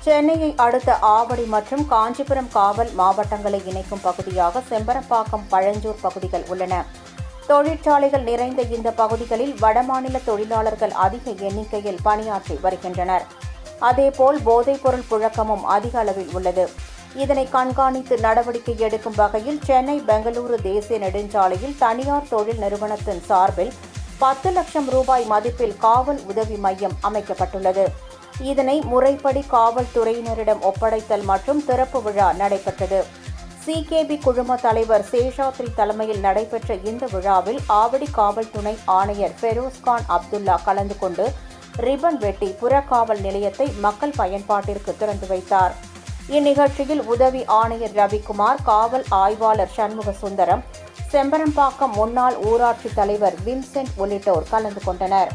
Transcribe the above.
சென்னையை அடுத்த ஆவடி மற்றும் காஞ்சிபுரம் காவல் மாவட்டங்களை இணைக்கும் பகுதியாக செம்பரம்பாக்கம் பழஞ்சூர் பகுதிகள் உள்ளன. தொழிற்சாலைகள் நிறைந்த இந்த பகுதிகளில் வடமாநில தொழிலாளர்கள் அதிக எண்ணிக்கையில் பணியாற்றி வருகின்றனர். அதேபோல் போதைப்பொருள் புழக்கமும் அதிக அளவில் உள்ளது. இதனை கண்காணித்து நடவடிக்கை எடுக்கும் வகையில் சென்னை பெங்களூரு தேசிய நெடுஞ்சாலையில் தனியார் தொழில் நிறுவனத்தின் சார்பில் 10 லட்சம் ரூபாய் மதிப்பில் காவல் உதவி மையம் அமைக்கப்பட்டுள்ளது. இதனை முறைப்படி காவல்துறையினரிடம் ஒப்படைத்தல் மற்றும் திறப்பு விழா நடைபெற்றது. சிகேபி குழும தலைவர் சேஷாத்ரி தலைமையில் நடைபெற்ற இந்த விழாவில் ஆவடி காவல் துணை ஆணையர் பெரோஸ்கான் அப்துல்லா கலந்து கொண்டு ரிப்பன் வெட்டி புறக்காவல் நிலையத்தை மக்கள் பயன்பாட்டிற்கு திறந்து வைத்தார். இந்நிகழ்ச்சியில் உதவி ஆணையர் ரவிக்குமார், காவல் ஆய்வாளர் சண்முக சுந்தரம், செம்பரம்பாக்கம் முன்னாள் ஊராட்சி தலைவர் வின்சென்ட் உள்ளிட்டோர் கலந்து கொண்டனர்.